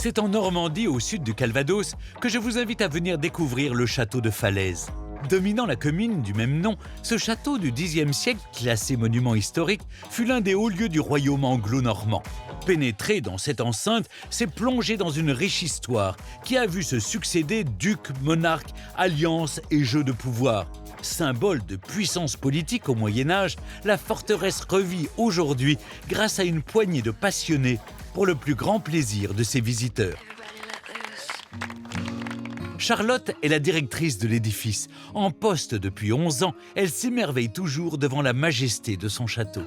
C'est en Normandie, au sud du Calvados, que je vous invite à venir découvrir le château de Falaise. Dominant la commune du même nom, ce château du Xe siècle, classé monument historique, fut l'un des hauts lieux du royaume anglo-normand. Pénétrer dans cette enceinte, c'est plonger dans une riche histoire qui a vu se succéder ducs, monarques, alliances et jeux de pouvoir. Symbole de puissance politique au Moyen-Âge, la forteresse revit aujourd'hui grâce à une poignée de passionnés pour le plus grand plaisir de ses visiteurs. Charlotte est la directrice de l'édifice. En poste depuis 11 ans, elle s'émerveille toujours devant la majesté de son château.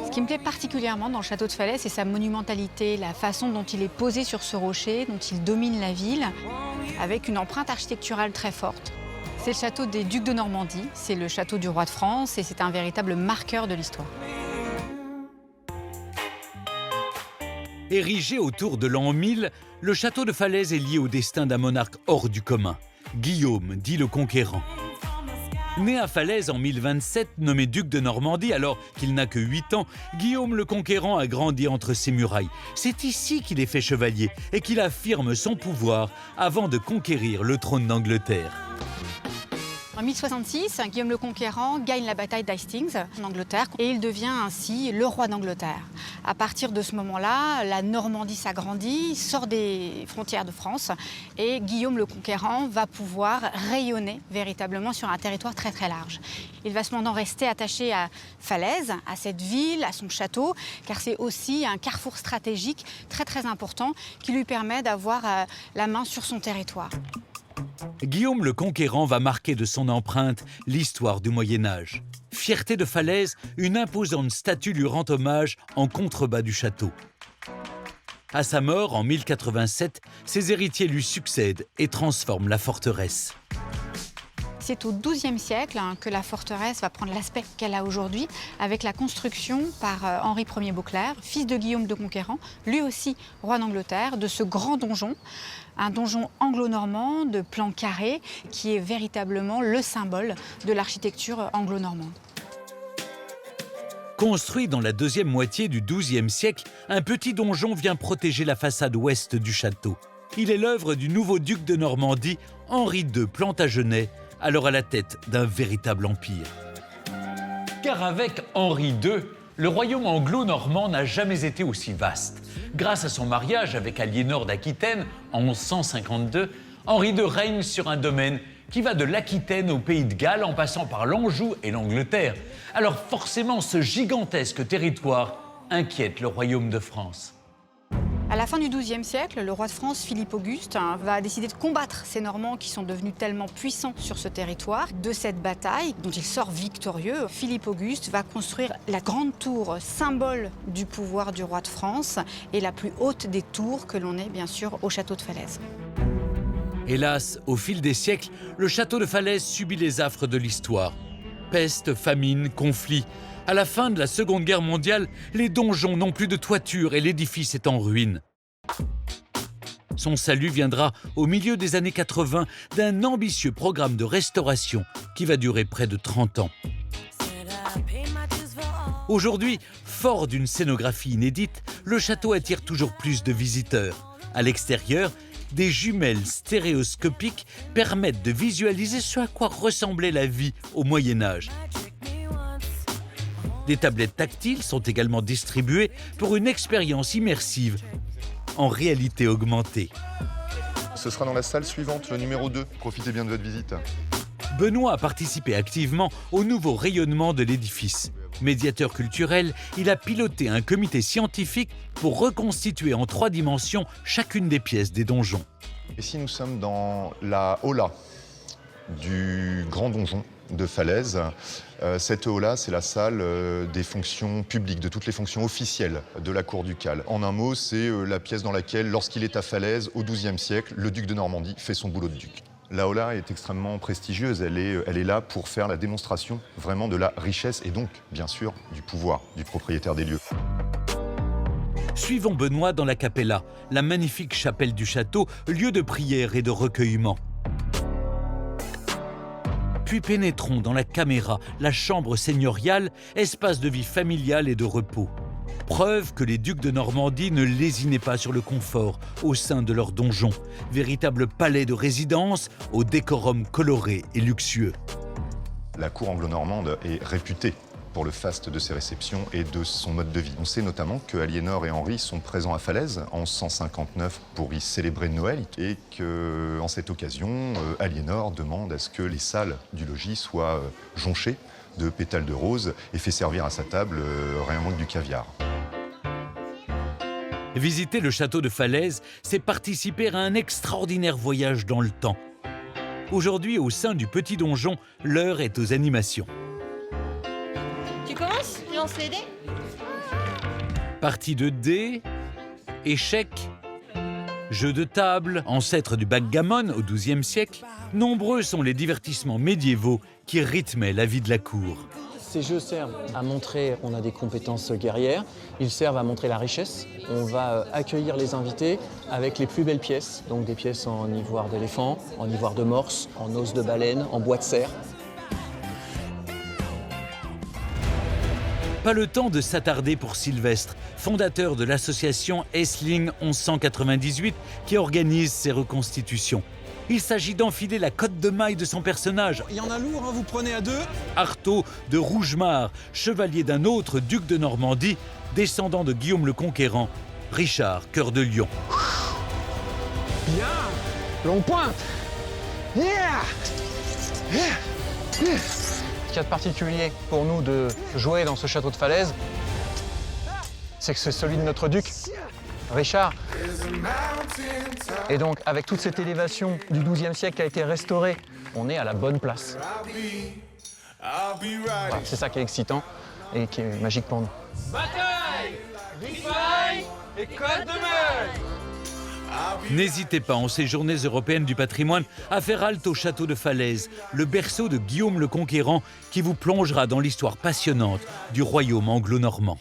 Ce qui me plaît particulièrement dans le château de Falaise, c'est sa monumentalité, la façon dont il est posé sur ce rocher, dont il domine la ville, avec une empreinte architecturale très forte. C'est le château des ducs de Normandie, c'est le château du roi de France et c'est un véritable marqueur de l'histoire. Érigé autour de l'an 1000, le château de Falaise est lié au destin d'un monarque hors du commun, Guillaume, dit le Conquérant. Né à Falaise en 1027, nommé duc de Normandie alors qu'il n'a que 8 ans, Guillaume le Conquérant a grandi entre ses murailles. C'est ici qu'il est fait chevalier et qu'il affirme son pouvoir avant de conquérir le trône d'Angleterre. En 1066, Guillaume le Conquérant gagne la bataille d'Hastings en Angleterre et il devient ainsi le roi d'Angleterre. À partir de ce moment-là, la Normandie s'agrandit, sort des frontières de France et Guillaume le Conquérant va pouvoir rayonner véritablement sur un territoire très très large. Il va cependant rester attaché à Falaise, à cette ville, à son château, car c'est aussi un carrefour stratégique très très important qui lui permet d'avoir la main sur son territoire. Guillaume le Conquérant va marquer de son empreinte l'histoire du Moyen-Âge. Fierté de Falaise, une imposante statue lui rend hommage en contrebas du château. À sa mort, en 1087, ses héritiers lui succèdent et transforment la forteresse. C'est au XIIe siècle que la forteresse va prendre l'aspect qu'elle a aujourd'hui, avec la construction par Henri Ier Beauclerc, fils de Guillaume de Conquérant, lui aussi roi d'Angleterre, de ce grand donjon, un donjon anglo-normand de plan carré qui est véritablement le symbole de l'architecture anglo-normande. Construit dans la deuxième moitié du XIIe siècle, un petit donjon vient protéger la façade ouest du château. Il est l'œuvre du nouveau duc de Normandie, Henri II Plantagenet, alors à la tête d'un véritable empire. Car avec Henri II, le royaume anglo-normand n'a jamais été aussi vaste. Grâce à son mariage avec Aliénor d'Aquitaine en 1152, Henri II règne sur un domaine qui va de l'Aquitaine au pays de Galles en passant par l'Anjou et l'Angleterre. Alors forcément, ce gigantesque territoire inquiète le royaume de France. À la fin du XIIe siècle, le roi de France, Philippe Auguste, va décider de combattre ces Normands qui sont devenus tellement puissants sur ce territoire. De cette bataille, dont il sort victorieux, Philippe Auguste va construire la grande tour, symbole du pouvoir du roi de France, et la plus haute des tours que l'on ait bien sûr au château de Falaise. Hélas, au fil des siècles, le château de Falaise subit les affres de l'histoire. Peste, famine, conflits. À la fin de la Seconde Guerre mondiale, les donjons n'ont plus de toiture et l'édifice est en ruine. Son salut viendra au milieu des années 80 d'un ambitieux programme de restauration qui va durer près de 30 ans. Aujourd'hui, fort d'une scénographie inédite, le château attire toujours plus de visiteurs. À l'extérieur, des jumelles stéréoscopiques permettent de visualiser ce à quoi ressemblait la vie au Moyen-Âge. Des tablettes tactiles sont également distribuées pour une expérience immersive en réalité augmentée. Ce sera dans la salle suivante, le numéro 2. Profitez bien de votre visite. Benoît a participé activement au nouveau rayonnement de l'édifice. Médiateur culturel, il a piloté un comité scientifique pour reconstituer en 3 dimensions chacune des pièces des donjons. Ici, nous sommes dans la aula du grand donjon de Falaise. Cette aula, c'est la salle des fonctions publiques, de toutes les fonctions officielles de la cour ducale. En un mot, c'est la pièce dans laquelle, lorsqu'il est à Falaise, au XIIe siècle, le duc de Normandie fait son boulot de duc. La aula est extrêmement prestigieuse, elle est là pour faire la démonstration vraiment de la richesse et donc, bien sûr, du pouvoir du propriétaire des lieux. Suivons Benoît dans la Capella, la magnifique chapelle du château, lieu de prière et de recueillement. Puis pénétrons dans la caméra, la chambre seigneuriale, espace de vie familiale et de repos. Preuve que les ducs de Normandie ne lésinaient pas sur le confort au sein de leur donjon, véritable palais de résidence au décorum coloré et luxueux. La cour anglo-normande est réputée pour le faste de ses réceptions et de son mode de vie. On sait notamment que Aliénor et Henri sont présents à Falaise en 1159 pour y célébrer Noël et qu'en cette occasion, Aliénor demande à ce que les salles du logis soient jonchées de pétales de rose et fait servir à sa table rien moins que du caviar. Visiter le château de Falaise, c'est participer à un extraordinaire voyage dans le temps. Aujourd'hui, au sein du petit donjon, l'heure est aux animations. Tu commences? Je lance les dés? Partie de dés, échecs, jeux de table, ancêtres du backgammon au XIIe siècle, nombreux sont les divertissements médiévaux qui rythmaient la vie de la cour. Ces jeux servent à montrer qu'on a des compétences guerrières, ils servent à montrer la richesse. On va accueillir les invités avec les plus belles pièces, donc des pièces en ivoire d'éléphant, en ivoire de morse, en os de baleine, en bois de cerf. Pas le temps de s'attarder pour Sylvestre, fondateur de l'association Essling 1198 qui organise ces reconstitutions. Il s'agit d'enfiler la cotte de maille de son personnage. Il y en a lourd, hein, vous prenez à deux. Artaud de Rougemar, chevalier d'un autre duc de Normandie, descendant de Guillaume le Conquérant, Richard, cœur de lion. Bien. Longue pointe. Yeah. Ce qu'il y a de particulier pour nous de jouer dans ce château de Falaise, c'est que c'est celui de notre duc, Richard. Et donc, avec toute cette élévation du XIIe siècle qui a été restaurée, on est à la bonne place. Voilà, c'est ça qui est excitant et qui est magique pour nous. Bataille, ripaille et côte de mer. N'hésitez pas, en ces journées européennes du patrimoine, à faire halte au château de Falaise, le berceau de Guillaume le Conquérant, qui vous plongera dans l'histoire passionnante du royaume anglo-normand.